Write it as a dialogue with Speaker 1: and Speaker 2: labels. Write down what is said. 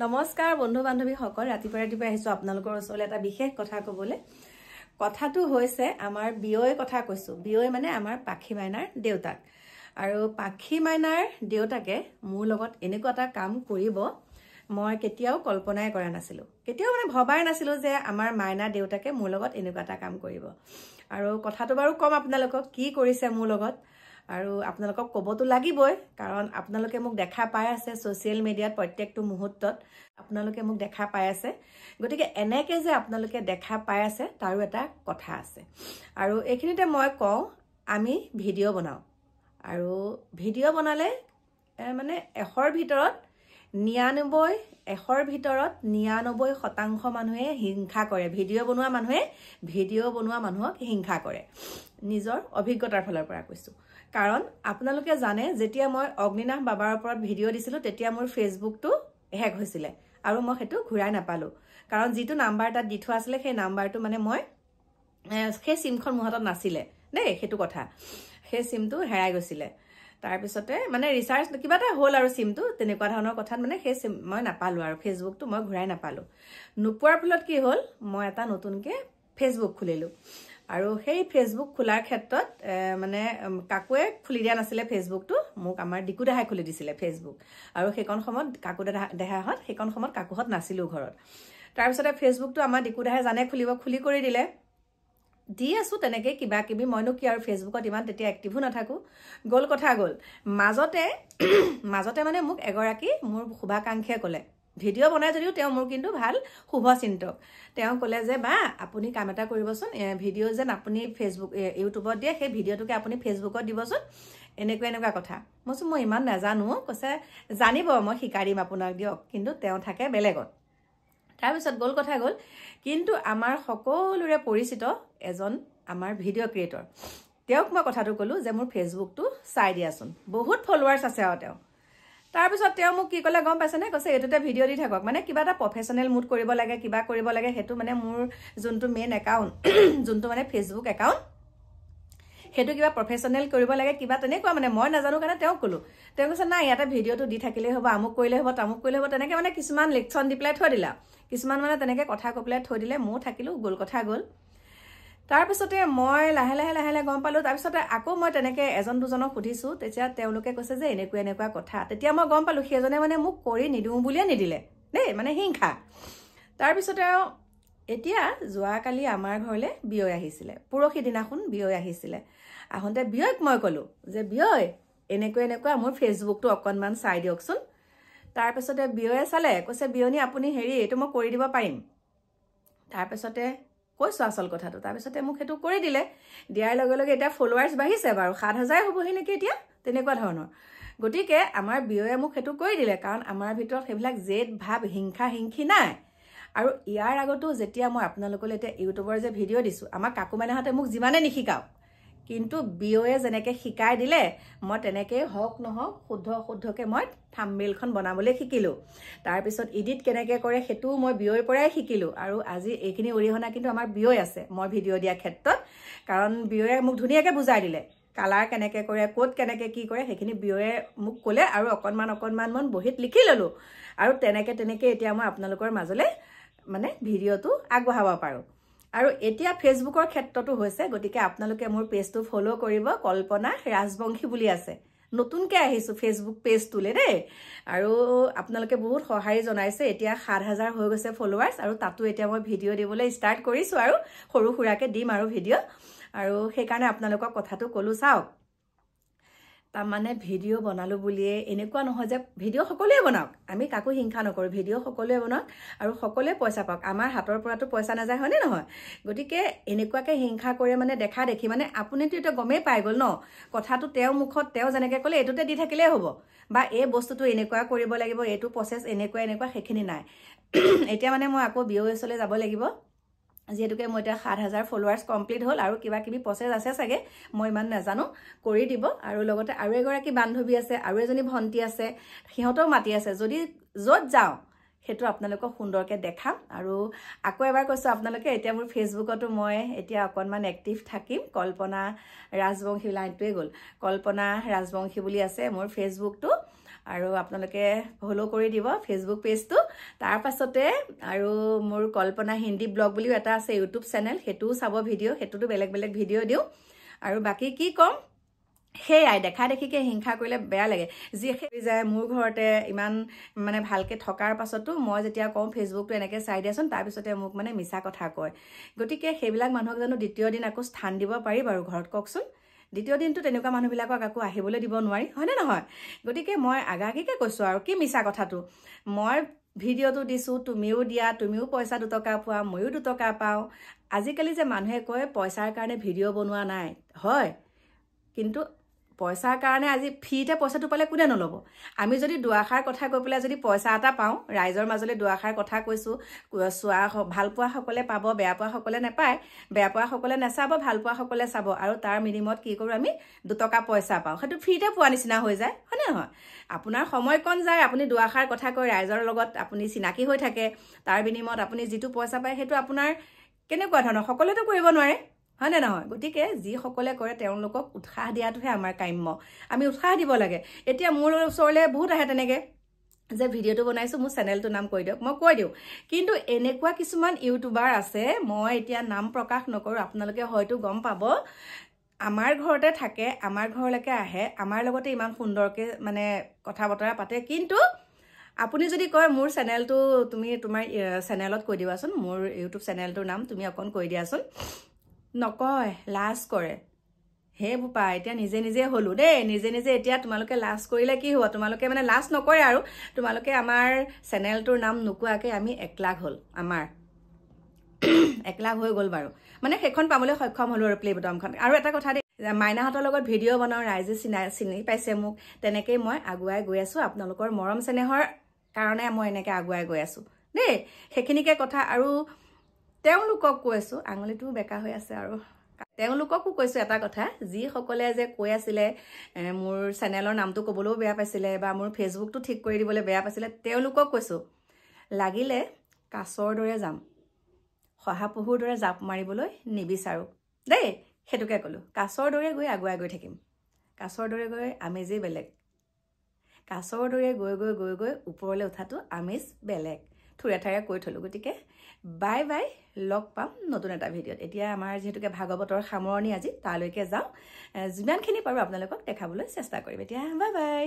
Speaker 1: নমস্কাৰ বন্ধু বান্ধৱী সকল ৰাতিপুৱা আহিছো আপোনালোকৰ ওচৰলৈ এটা বিশেষ কথা ক'বলৈ কথাটো হৈছে আমাৰ বিয়ৈ কথা কৈছো বিয়ৈ মানে আমাৰ পাখি মাইনাৰ দেউতাক আৰু পাখি মাইনাৰ দেউতাকে মোৰ লগত এনেকুৱা এটা কাম কৰিব মই কেতিয়াও কল্পনাই কৰা নাছিলো কেতিয়াও মানে ভবাই নাছিলো যে আমাৰ মাইনাৰ দেউতাকে মোৰ লগত এনেকুৱা এটা কাম কৰিব আৰু কথাটো বাৰু কম আপোনালোকক কি কৰিছে মোৰ লগত আৰু আপোনালোকক ক'বতো লাগিবই কাৰণ আপোনালোকে মোক দেখা পাই আছে সোশ্যাল মিডিয়াত প্ৰত্যেকটো মুহূৰ্তত আপোনালোকে মোক দেখা পাই আছে গতিকে এনেকে যে আপোনালোকে দেখা পাই আছে তাৰো এটা কথা আছে আৰু এইখিনিতে মই কওঁ আমি ভিডিও বনাও আৰু ভিডিও বনালে মানে 100ৰ ভিতৰত 99% মানুহে হিংসা কৰে ভিডিও বনোৱা মানুহক হিংসা কৰে নিজৰ অভিজ্ঞতাৰ ফলৰ পৰা কৈছো কাৰণ আপোনালোকে জানে যেতিয়া মই অগ্নিনাভ বাবাৰ ওপৰত ভিডিও দিছিলো তেতিয়া মোৰ ফেসবুকটো হেক হৈছিল আৰু মই হেতু ঘূৰাই নাপালো কাৰণ যেটো নাম্বাৰ তাত দি থোৱা আছিল সেই নাম্বাৰটো মানে মই সেই সিমখন মুহাতত নাছিলে দেই হেতু কথা সেই সিমটো হেৰাই গৈছিল তাৰ পিছতে মানে ৰিচাৰ্জ কিবা এটা হ'ল আৰু সিমটো তেনেকুৱা ধৰণৰ কথা মানে সেই সিম মই নাপালো আৰু ফেসবুকটো মই ঘূৰাই নাপালো নুপুৱাৰ ফলত কি হ'ল মই এটা নতুনকে ফেসবুক খুলিলো আৰু সেই ফেসবুক খোলাৰ ক্ষেত্ৰত মানে কাকুৱে খুলি দিয়া নাছিলে ফেসবুকটো মোক আমাৰ ডিকুদাহাই খুলি দিছিলে ফেসবুক আৰু সেইখন সময়ত কাকুদাহাহত সেইখন সময়ত কাকুহত নাছিলো ঘৰত তাৰ পিছতে ফেসবুকটো আমাৰ ডিকুদাহাই জানে খুলি কৰি দিলে দি আছো তেনেকৈ কিবা কিবি মইনো কি আৰু ফেসবুকত ইমান তেতিয়া এক্টিভো নাথাকো গল কথা গল মাজতে মানে মোক এগৰাকী মোৰ শুভাকাংক্ষীয়ে ক'লে ভিডিও বনাই যদিও তেওঁ মোৰ কিন্তু ভাল শুভচিন্তক তেওঁ ক'লে যে বা আপুনি কাম এটা কৰিবচোন ভিডিও যেন আপুনি ফেসবুক ইউটিউবত দিয়ে সেই ভিডিওটোকে আপুনি ফেসবুকত দিবচোন এনেকুৱা কথা মই ইমান নাজানো কৈছে জানিব মই শিকাই দিম আপোনাক দিয়ক কিন্তু তেওঁ থাকে বেলেগত তাৰ পিছত গল কথা গল কিন্তু আমাৰ সকলোৰে পৰিচিত এজন আমাৰ ভিডিও ক্ৰিয়েটৰ তেওঁক মই কথাটো ক'লো যে মোৰ ফেসবুকটো চাই দিয়াচোন বহুত ফলোৱাৰ্স আছে আৰু তেওঁ তাৰ পিছত তেওঁ মোক কি ক'লে গম পাইছে নে কৈছে এটোতে ভিডিও দি থাকক মানে কিবা এটা প্ৰফেশনাল মুড কৰিব লাগে কিবা কৰিব লাগে হেতু মানে মোৰ যোনটো মেইন একাউন্ট যোনটো মানে ফেসবুক একাউন্ট হেতু কিবা প্ৰফেশনাল কৰিব লাগে কিবা তেনেকুৱা মানে মই নাজানো কাৰণে তেওঁ ক'লো তেওঁ কৈছে না ইয়াতে ভিডিওটো দি থাকিলে হ'ব আমুক কৰিলে হ'ব তামুক কৰিলে হ'ব তেনেকৈ মানে কিছুমান লেকচন দি প্লাই থৈ দিলা কিছুমান মানে তেনেকৈ কথা কপলাই থৈ দিলে মই থাকিলো গল কথা গল তাৰ পিছতে মই লাহে লাহে গম পালো তাৰ পিছতে আকৌ মই তেনেকৈ এজন দুজনক সুধিছো তেতিয়া তেওঁলোকে কৈছে যে এনেকুৱা কথা তেতিয়া মই গম পালো সেইজনে মানে মোক কৰি নিদিও বুলিয়ে নিদিলে দেই মানে হিংসা তাৰ পিছতে এতিয়া যোৱাকালি আমাৰ ঘৰলে বিয়ৈ আহিছিলে পুৰখি দিনাখন বিয়ৈ আহিছিলে আহোঁতে বিয়ৈক মই ক'লো যে বিয়ৈ এনেকুৱা মোৰ ফেসবুকটো অকনমান চাই দিয়কচোন তাৰ পিছতে বিয়ৈয়ে চালে কৈছে বিয়নি আপুনি হেৰি এটো মই কৰি দিব পাৰিম তাৰ পিছতে কৈছো আসল কথাটো তাৰ পিছতে মোক হেতু কৰি দিলে দিয়াৰ লগে এটা ফলোৱাৰ্স বাঢ়িছে বাৰু 7000 হ'বহি নেকি এতিয়া তেনেকুৱা ধৰণৰ গতিকে আমাৰ বিয়ৈয়ে মোক হেতু কৰি দিলে কাৰণ আমাৰ ভিতৰত হেবিলাক জেদ ভাব হিংসি নাই আৰু ইয়াৰ আগতো যেতিয়া মই আপোনালোকলৈ এটা ইউটিউবৰ যে ভিডিও দিছো আমাৰ কাকু মাইনাহতে মোক যিমানে নিশিকাও কিন্তু বিয়ৈয়ে যেনেকৈ শিকাই দিলে মই তেনেকৈ হক নহক শুদ্ধকে মই থাম্বনেইলখন বনাবলৈ শিকিলো তাৰ পিছত এডিট কেনেকৈ কৰে হেতু মই বিয়ৈৰ পৰাই শিকিলো আৰু আজি এইখিনি অৰিহণা কিন্তু আমাৰ বিয়ৈ আছে মই ভিডিও দিয়া ক্ষেত্ৰত কাৰণ বিয়ৈয়ে মোক ধুনীয়াকৈ বুজাই দিলে কালাৰ কেনেকৈ কৰে কোড কেনেকৈ কি কৰে সেইখিনি বিয়ৈয়ে মোক ক'লে আৰু অকনমান মন বহিত লিখি ললো আৰু তেনেকৈ এতিয়া মই আপোনালোকৰ মাজলৈ মানে ভিডিওটো আগবঢ়াব পাৰো আৰু এতিয়া ফেসবুকৰ ক্ষেত্ৰটো হৈছে গতিকে আপোনালোকে মোৰ পেজটো ফলো কৰিব কল্পনা ৰাজবংশী বুলি আছে নতুনকৈ আহিছো ফেসবুক পেজ তুলে দেই আৰু আপোনালোকে বহুত সহায় জনাইছে এতিয়া 7000 হৈ গৈছে ফলোৱাৰ্স আৰু তাতো এতিয়া মই ভিডিও দিবলৈ ষ্টাৰ্ট কৰিছো আৰু সৰু খুৰাকে দিম আৰু ভিডিও আৰু সেই কাৰণে আপোনালোকক কথাটো ক'লো চাওক তাৰমানে ভিডিও বনালো বুলিয়ে এনেকুৱা নহয় যে ভিডিও সকলোৱে বনাওক আমি কাকো হিংসা নকৰো ভিডিও সকলোৱে বনাওক আৰু সকলোৱে পইচা পাওক আমাৰ হাতৰ পৰাটো পইচা নাযায় হয়নে নহয় গতিকে এনেকুৱাকে হিংসা কৰে মানে দেখা দেখি মানে আপুনিটো এটা গমেই পাই গল ন কথাটো তেওঁ মুখত তেওঁ যেনেকৈ ক'লে এটোতে দি থাকিলেই হ'ব বা এই বস্তুটো এনেকুৱা কৰিব লাগিব এইটো প্ৰসেস এনেকুৱা সেইখিনি নাই এতিয়া মানে মই আকৌ বিওএছলৈ যাব লাগিব যেহেতুকে মই এতিয়া 7000 ফলোৱাৰ্স কমপ্লিট হ'ল আৰু কিবা কিবি প্ৰসেস আছে চাগে মই ইমান নাজানো কৰি দিব আৰু লগতে আৰু এগৰাকী বান্ধৱী আছে আৰু এজনী ভন্টি আছে সিহঁতও মাতি আছে যদি যত যাও হেতু আপোনালোকক সুন্দৰকে দেখাম আৰু আকৌ এবাৰ কৈছো আপোনালোকে এতিয়া মোৰ ফেসবুকতো মই এতিয়া অকনমান এক্টিভ থাকিম কল্পনা ৰাজবংশী লাইনটোৱে গল কল্পনা ৰাজবংশী বুলি আছে মোৰ ফেসবুকটো আৰু আপোনালোকে ফ'ল' কৰি দিব ফেচবুক পেজটো তাৰ পাছতে আৰু মোৰ কল্পনা হিন্দী ব্লগ বুলিও এটা আছে ইউটিউব চেনেল সেইটোও চাব ভিডিঅ' সেইটোতো বেলেগ বেলেগ ভিডিঅ' দিওঁ আৰু বাকী কি ক'ম সেয়াই দেখা দেখিকে হিংসা কৰিলে বেয়া লাগে যি যায় মোৰ ঘৰতে ইমান মানে ভালকৈ থকাৰ পাছতো মই যেতিয়া কওঁ ফেচবুকটো এনেকৈ চাই দিয়াচোন তাৰপিছতে মোক মানে মিছা কথা কয় গতিকে সেইবিলাক মানুহক জানো দ্বিতীয় দিন আকৌ স্থান দিব পাৰি বাৰু ঘৰত কওকচোন দ্বিতীয় দিনটো তেনেকুৱা মানুহবিলাকক আকৌ আহিবলৈ দিব নোৱাৰি হয়নে নহয় গতিকে মই আগাগীকে কৈছোঁ আৰু কি মিছা কথাটো মই ভিডিঅ'টো দিছোঁ তুমিও দিয়া তুমিও পইচা 2 টকা পোৱা ময়ো 2 টকা পাওঁ আজিকালি যে মানুহে কয় পইচাৰ কাৰণে ভিডিঅ' বনোৱা নাই হয় কিন্তু পইচাৰ কাৰণে আজি ফ্ৰীতে পইচাটো পালে কোনে নল'ব আমি যদি দুআষাৰ কথা কৈ পেলাই যদি পইচা এটা পাওঁ ৰাইজৰ মাজলৈ দুআষাৰ কথা কৈছোঁ চোৱা ভাল পোৱাসকলে পাব বেয়া পোৱাসকলে নাপায় বেয়া পোৱাসকলে নাচাব ভাল পোৱাসকলে চাব আৰু তাৰ বিনিময়ত কি কৰোঁ আমি 2 টকা পইচা পাওঁ সেইটো ফ্ৰীতে পোৱা নিচিনা হৈ যায় হয়নে নহয় আপোনাৰ সময় কণ যায় আপুনি দুআষাৰ কথা কৈ ৰাইজৰ লগত আপুনি চিনাকি হৈ থাকে তাৰ বিনিময়ত আপুনি যিটো পইচা পায় সেইটো আপোনাৰ কেনেকুৱা ধৰণৰ সকলোৱেতো কৰিব নোৱাৰে হয়নে নহয় গতিকে যিসকলে কৰে তেওঁলোকক উৎসাহ দিয়াটোহে আমাৰ কাম্য আমি উৎসাহ দিব লাগে এতিয়া মোৰ ওচৰলৈ বহুত আহে তেনেকৈ যে ভিডিঅ'টো বনাইছোঁ মোৰ চেনেলটোৰ নাম কৈ দিয়ক মই কৈ দিওঁ কিন্তু এনেকুৱা কিছুমান ইউটিউবাৰ আছে মই এতিয়া নাম প্ৰকাশ নকৰোঁ আপোনালোকে হয়তো গম পাব আমাৰ ঘৰতে থাকে আমাৰ ঘৰলৈকে আহে আমাৰ লগতে ইমান সুন্দৰকৈ মানে কথা বতৰা পাতে কিন্তু আপুনি যদি কয় মোৰ চেনেলটো তুমি তোমাৰ চেনেলত কৈ দিবাচোন মোৰ ইউটিউব চেনেলটোৰ নাম তুমি অকণ কৈ দিয়াচোন নকয় লাজ কৰে হে বোপা এতিয়া নিজে নিজে হ'লো দেই নিজে নিজে এতিয়া তোমালোকে লাজ কৰিলে কি হ'ব তোমালোকে মানে লাজ নকৰে আৰু তোমালোকে আমাৰ চেনেলটোৰ নাম নোকোৱাকৈ আমি 1 লাখ হ'ল আমাৰ 1 লাখ হৈ গ'ল বাৰু মানে সেইখন পাবলৈ সক্ষম হ'লো আৰু প্লে বটনখন আৰু এটা কথা দেই মাইনাহঁতৰ লগত ভিডিঅ' বনাওঁ ৰাইজে চিনি পাইছে মোক তেনেকেই মই আগুৱাই গৈ আছোঁ আপোনালোকৰ মৰম চেনেহৰ কাৰণে মই এনেকৈ আগুৱাই গৈ আছোঁ দেই সেইখিনিকে কথা আৰু তেওঁলোকক কৈছোঁ আঙুলিটোও বেকা হৈ আছে আৰু তেওঁলোককো কৈছোঁ এটা কথা যিসকলে যে কৈ আছিলে মোৰ চেনেলৰ নামটো ক'বলৈও বেয়া পাইছিলে বা মোৰ ফেচবুকটো ঠিক কৰি দিবলৈ বেয়া পাইছিলে তেওঁলোকক কৈছোঁ লাগিলে কাছৰ দৰে যাম শহাপহুৰ দৰে জাপ মাৰিবলৈ নিবিচাৰোঁ দেই সেইটোকে ক'লোঁ কাছৰ দৰে গৈ আগুৱাই গৈ থাকিম কাছৰ দৰে গৈ আমেজেই বেলেগ কাছৰ দৰে গৈ গৈ গৈ গৈ ওপৰলৈ উঠাটো আমেজ বেলেগ থুৰে ঠাৰে কৈ থলোঁ গতিকে বাই বাই লগ পাম নতুন এটা ভিডিঅ'ত এতিয়া আমাৰ যিহেতুকে ভাগৱতৰ সামৰণি আজি তালৈকে যাওঁ যিমানখিনি পাৰোঁ আপোনালোকক দেখাবলৈ চেষ্টা কৰিম এতিয়া বাই বাই